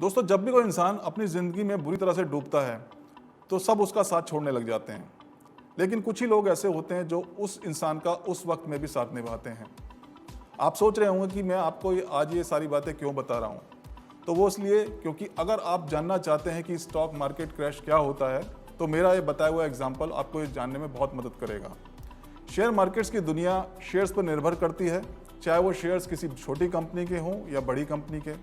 दोस्तों, जब भी कोई इंसान अपनी ज़िंदगी में बुरी तरह से डूबता है तो सब उसका साथ छोड़ने लग जाते हैं। लेकिन कुछ ही लोग ऐसे होते हैं जो उस इंसान का उस वक्त में भी साथ निभाते हैं। आप सोच रहे होंगे कि मैं आपको आज ये सारी बातें क्यों बता रहा हूँ। तो वो इसलिए क्योंकि अगर आप जानना चाहते हैं कि स्टॉक मार्केट क्रैश क्या होता है तो मेरा ये बताया हुआ एग्जाम्पल आपको ये जानने में बहुत मदद करेगा। शेयर मार्केट्स की दुनिया शेयर्स पर निर्भर करती है, चाहे वो शेयर्स किसी छोटी कंपनी के हों या बड़ी कंपनी के।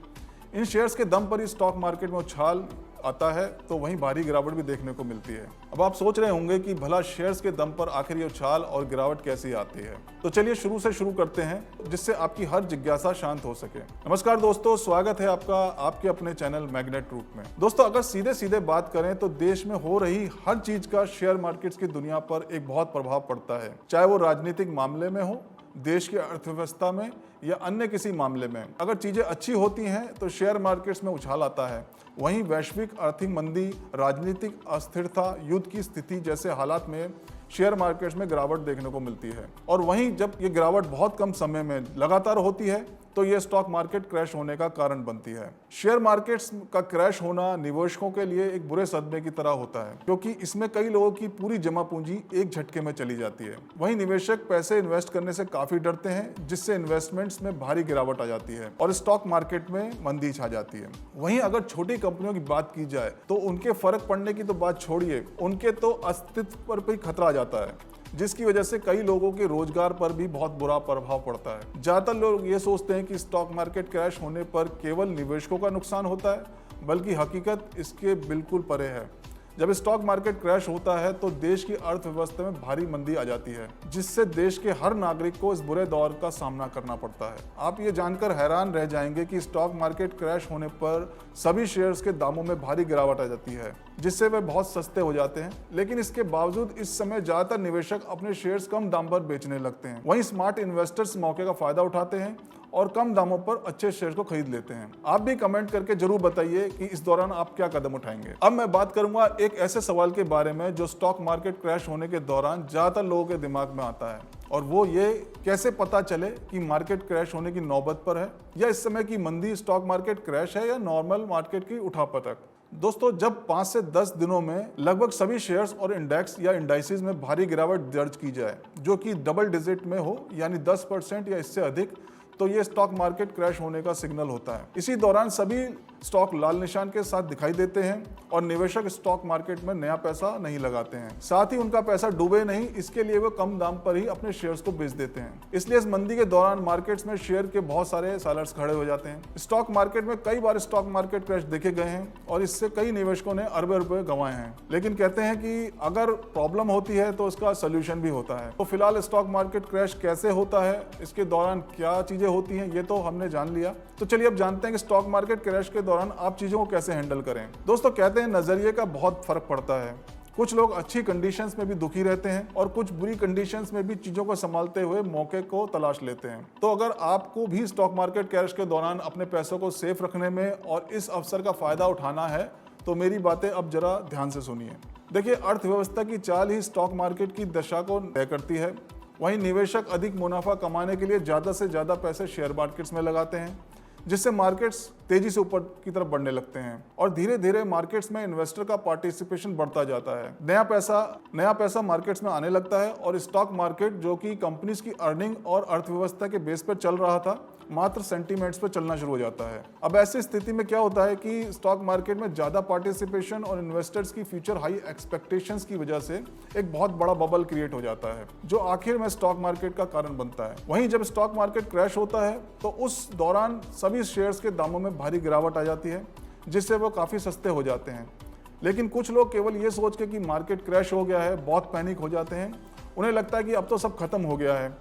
इन शेयर्स के दम पर ही स्टॉक मार्केट में उछाल आता है तो वहीं भारी गिरावट भी देखने को मिलती है। अब आप सोच रहे होंगे कि भला शेयर्स के दम पर आखिर ये उछाल और गिरावट कैसी आती है। तो चलिए शुरू से शुरू करते हैं जिससे आपकी हर जिज्ञासा शांत हो सके। नमस्कार दोस्तों, स्वागत है आपका आपके अपने चैनल मैग्नेट रूट में। दोस्तों, अगर सीधे सीधे बात करें तो देश में हो रही हर चीज का शेयर मार्केट्स की दुनिया पर एक बहुत प्रभाव पड़ता है, चाहे वो राजनीतिक मामले में हो, देश की अर्थव्यवस्था में या अन्य किसी मामले में। अगर चीजें अच्छी होती हैं तो शेयर मार्केट्स में उछाल आता है, वहीं वैश्विक आर्थिक मंदी, राजनीतिक अस्थिरता, युद्ध की स्थिति जैसे हालात में शेयर मार्केट्स में गिरावट देखने को मिलती है। और वहीं जब ये गिरावट बहुत कम समय में लगातार होती है तो ये स्टॉक मार्केट क्रैश होने का कारण बनती है। शेयर मार्केट्स का क्रैश होना निवेशकों के लिए एक बुरे सदमे की तरह होता है, क्योंकि इसमें कई लोगों की पूरी जमा पूंजी एक झटके में चली जाती है। वहीं निवेशक पैसे इन्वेस्ट करने से काफी डरते हैं, जिससे इन्वेस्टमेंट्स में भारी गिरावट आ जाती है और स्टॉक मार्केट में मंदी छा जाती है। वहीं अगर छोटी कंपनियों की बात की जाए तो उनके फर्क पड़ने की तो बात छोड़िए, उनके तो अस्तित्व पर भी खतरा आ जाता है, जिसकी वजह से कई लोगों के रोजगार पर भी बहुत बुरा प्रभाव पड़ता है। ज्यादातर लोग ये सोचते हैं कि स्टॉक मार्केट क्रैश होने पर केवल निवेशकों का नुकसान होता है, बल्कि हकीकत इसके बिल्कुल परे है। जब स्टॉक मार्केट क्रैश होता है तो देश की अर्थव्यवस्था में भारी मंदी आ जाती है, जिससे देश के हर नागरिक को इस बुरे दौर का सामना करना पड़ता है। आप ये जानकर हैरान रह जाएंगे कि स्टॉक मार्केट क्रैश होने पर सभी शेयर्स के दामों में भारी गिरावट आ जाती है, जिससे वे बहुत सस्ते हो जाते हैं। लेकिन इसके बावजूद इस समय ज्यादातर निवेशक अपने शेयर्स कम दाम पर बेचने लगते हैं। वहीं स्मार्ट इन्वेस्टर्स मौके का फायदा उठाते हैं और कम दामों पर अच्छे शेयर्स को खरीद लेते हैं। आप भी कमेंट करके जरूर बताइए कि इस दौरान आप क्या कदम उठाएंगे। अब मैं बात करूंगा एक ऐसे सवाल के बारे में जो स्टॉक मार्केट क्रैश होने के दौरान ज्यादातर लोगों के दिमाग में आता है, और वो ये कैसे पता चले कि मार्केट क्रैश होने की नौबत पर है या इस समय की मंदी स्टॉक मार्केट क्रैश है या नॉर्मल मार्केट की उठापतक। दोस्तों, जब 5 से 10 दिनों में लगभग सभी शेयर्स और इंडेक्स या इंडाइसेस में भारी गिरावट दर्ज की जाए, जो कि डबल डिजिट में हो यानी 10% या इससे अधिक, तो ये स्टॉक मार्केट क्रैश होने का सिग्नल होता है। इसी दौरान सभी स्टॉक लाल निशान के साथ दिखाई देते हैं और निवेशक स्टॉक मार्केट में नया पैसा नहीं लगाते हैं। साथ ही उनका पैसा डूबे नहीं, इसके लिए वो कम दाम पर ही अपने शेयर्स को बेच देते हैं। इसलिए इस मंदी के दौरान मार्केट्स में शेयर के बहुत सारे सेलर्स खड़े हो जाते हैं। स्टॉक मार्केट में कई बार स्टॉक मार्केट क्रैश देखे गए हैं और इससे कई निवेशकों ने अरबों रुपए गंवाए हैं। लेकिन कहते हैं कि अगर प्रॉब्लम होती है तो उसका सोल्यूशन भी होता है। तो फिलहाल स्टॉक मार्केट क्रैश कैसे होता है, इसके दौरान क्या चीजें होती हैं, ये तो हमने जान लिया। तो चलिए अब जानते हैं कि स्टॉक मार्केट क्रैश के दौरान आप चीजों को कैसे हैंडल करें। दोस्तों, कहते हैं नजरिए का बहुत फर्क पड़ता है। कुछ लोग अच्छी कंडीशंस में भी दुखी रहते हैं और कुछ बुरी कंडीशंस में भी चीजों को संभालते हुए मौके को तलाश लेते हैं। तो अगर आपको भी स्टॉक मार्केट क्रैश के दौरान अपने पैसों को सेफ रखने में और इस अवसर का फायदा उठाना है तो मेरी बातें अब जरा ध्यान से सुनिए। देखिए, अर्थव्यवस्था की चाल ही स्टॉक मार्केट की दशा को तय करती है। वहीं निवेशक अधिक मुनाफा कमाने के लिए ज्यादा से ज्यादा पैसे शेयर मार्केट्स में लगाते हैं, जिससे मार्केट्स तेजी से ऊपर की तरफ बढ़ने लगते हैं और धीरे धीरे मार्केट्स में इन्वेस्टर का पार्टिसिपेशन बढ़ता जाता है। नया पैसा मार्केट्स में आने लगता है और स्टॉक मार्केट, जो कि कंपनीज की अर्निंग और अर्थव्यवस्था के बेस पर चल रहा था, मात्र सेंटीमेंट्स पर चलना शुरू हो जाता है। अब ऐसी स्थिति में क्या होता है कि स्टॉक मार्केट में ज्यादा पार्टिसिपेशन और इन्वेस्टर्स की फ्यूचर हाई एक्सपेक्टेशंस की वजह से एक बहुत बड़ा बबल क्रिएट हो जाता है, जो आखिर में स्टॉक मार्केट का कारण बनता है। वहीं जब स्टॉक मार्केट क्रैश होता है तो उस दौरान सभी शेयर्स के दामों में भारी गिरावट आ जाती है, जिससे वो काफी सस्ते हो जाते हैं। लेकिन कुछ लोग केवल ये सोच के कि मार्केट क्रैश हो गया है बहुत पैनिक हो जाते हैं। उन्हें लगता है कि अब तो सब खत्म हो गया है।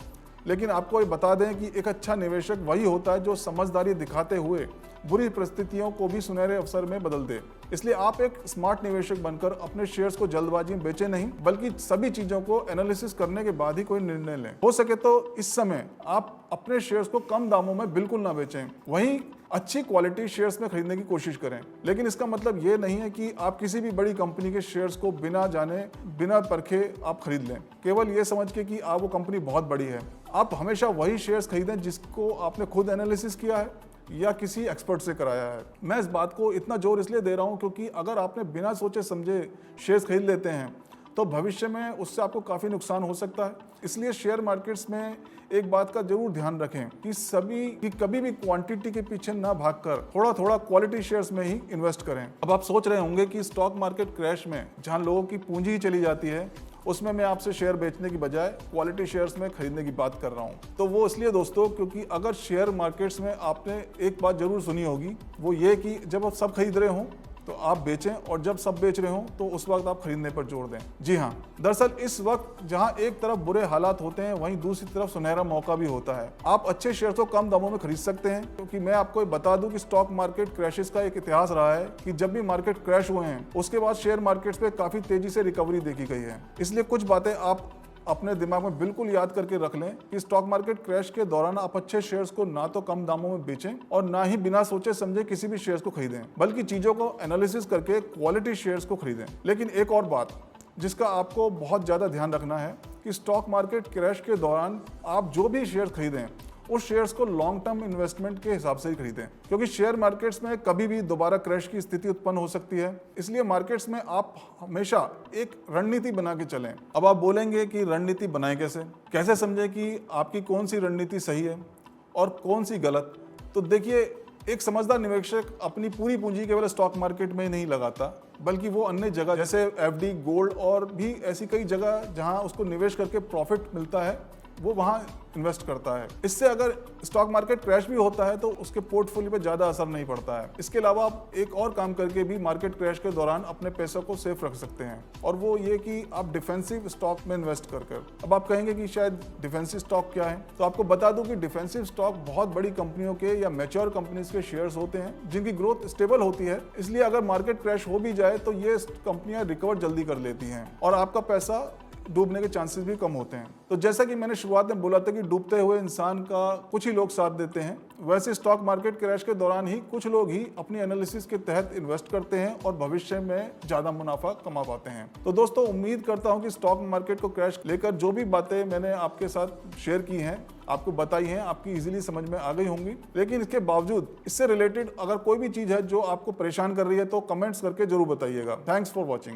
लेकिन आपको ये बता दें कि एक अच्छा निवेशक वही होता है जो समझदारी दिखाते हुए बुरी परिस्थितियों को भी सुनहरे अवसर में बदल दे। इसलिए आप एक स्मार्ट निवेशक बनकर अपने शेयर्स को जल्दबाजी में बेचें नहीं, बल्कि सभी चीजों को एनालिसिस करने के बाद ही कोई निर्णय लें। हो सके तो इस समय आप अपने शेयर्स को कम दामों में बिल्कुल ना बेचें, वहीं अच्छी क्वालिटी शेयर्स में खरीदने की कोशिश करें। लेकिन इसका मतलब ये नहीं है कि आप किसी भी बड़ी कंपनी के शेयर्स को बिना जाने बिना परखे आप खरीद लें, केवल ये समझ के कि वो कंपनी बहुत बड़ी है। आप हमेशा वही शेयर्स खरीदें जिसको आपने खुद एनालिसिस किया है, या किसी एक्सपर्ट से कराया है। मैं इस बात को इतना जोर इसलिए दे रहा हूं क्योंकि अगर आपने बिना सोचे समझे शेयर्स खरीद लेते हैं तो भविष्य में उससे आपको काफ़ी नुकसान हो सकता है। इसलिए शेयर मार्केट्स में एक बात का जरूर ध्यान रखें कि कभी भी क्वांटिटी के पीछे ना भागकर थोड़ा थोड़ा क्वालिटी शेयर्स में ही इन्वेस्ट करें। अब आप सोच रहे होंगे कि स्टॉक मार्केट क्रैश में जहां लोगों की पूंजी ही चली जाती है, उसमें मैं आपसे शेयर बेचने की बजाय क्वालिटी शेयर्स में खरीदने की बात कर रहा हूं। तो वो इसलिए दोस्तों क्योंकि अगर शेयर मार्केट्स में आपने एक बात जरूर सुनी होगी, वो ये कि जब आप सब खरीद रहे हों तो आप बेचें और जब सब बेच रहे हों तो उस वक्त आप खरीदने पर जोर दें। जी हाँ, दरअसल इस वक्त जहां एक तरफ बुरे हालात होते हैं वहीं दूसरी तरफ सुनहरा मौका भी होता है। आप अच्छे शेयर को कम दामों में खरीद सकते हैं क्योंकि मैं आपको बता दूं कि स्टॉक मार्केट क्रैशेस का एक इतिहास रहा है कि जब भी मार्केट क्रैश हुए हैं उसके बाद शेयर मार्केट्स पे काफी तेजी से रिकवरी देखी गई है। इसलिए कुछ बातें आप अपने दिमाग में बिल्कुल याद करके रख लें कि स्टॉक मार्केट क्रैश के दौरान आप अच्छे शेयर्स को ना तो कम दामों में बेचें और ना ही बिना सोचे समझे किसी भी शेयर्स को खरीदें, बल्कि चीजों को एनालिसिस करके क्वालिटी शेयर्स को खरीदें। लेकिन एक और बात जिसका आपको बहुत ज्यादा ध्यान रखना है कि स्टॉक मार्केट क्रैश के दौरान आप जो भी शेयर खरीदें उस शेयर्स को लॉन्ग टर्म इन्वेस्टमेंट के हिसाब से ही खरीदें, क्योंकि शेयर मार्केट्स में कभी भी दोबारा क्रैश की स्थिति उत्पन्न हो सकती है। इसलिए मार्केट्स में आप हमेशा एक रणनीति बना के चलें। अब आप बोलेंगे कि रणनीति बनाएं कैसे समझें कि आपकी कौन सी रणनीति सही है और कौन सी गलत। तो देखिए, एक समझदार निवेशक अपनी पूरी पूंजी केवल स्टॉक मार्केट में ही नहीं लगाता, बल्कि वो अन्य जगह जैसे एफडी, गोल्ड और भी ऐसी कई जगह जहां उसको निवेश करके प्रॉफिट मिलता है वो वहां इन्वेस्ट करता है। इससे अगर स्टॉक मार्केट क्रैश भी होता है तो उसके पोर्टफोलियो पे ज्यादा असर नहीं पड़ता है। इसके अलावा आप एक और काम करके भी मार्केट क्रैश के दौरान अपने पैसों को सेफ रख सकते हैं, और वो ये कि आप डिफेंसिव स्टॉक में इन्वेस्ट कर। अब आप कहेंगे कि शायद डिफेंसिव स्टॉक क्या है, तो आपको बता दूं कि डिफेंसिव स्टॉक बहुत बड़ी कंपनियों के या मैच्योर कंपनीज के शेयर्स होते हैं जिनकी ग्रोथ स्टेबल होती है। इसलिए अगर मार्केट क्रैश हो भी जाए तो ये कंपनियां रिकवर जल्दी कर लेती हैं और आपका पैसा डूबने के चांसेस भी कम होते हैं। तो जैसा कि मैंने शुरुआत में बोला था कि डूबते हुए इंसान का कुछ ही लोग साथ देते हैं, वैसे स्टॉक मार्केट क्रैश के दौरान ही कुछ लोग ही अपनी एनालिसिस के तहत इन्वेस्ट करते हैं और भविष्य में ज्यादा मुनाफा कमा पाते हैं। तो दोस्तों, उम्मीद करता हूं कि स्टॉक मार्केट को क्रैश लेकर जो भी बातें मैंने आपके साथ शेयर की हैं, आपको बताई हैं, आपकी इजीली समझ में आ गई होंगी। लेकिन इसके बावजूद इससे रिलेटेड अगर कोई भी चीज है जो आपको परेशान कर रही है तो कमेंट्स करके जरूर बताइएगा। Thanks for watching.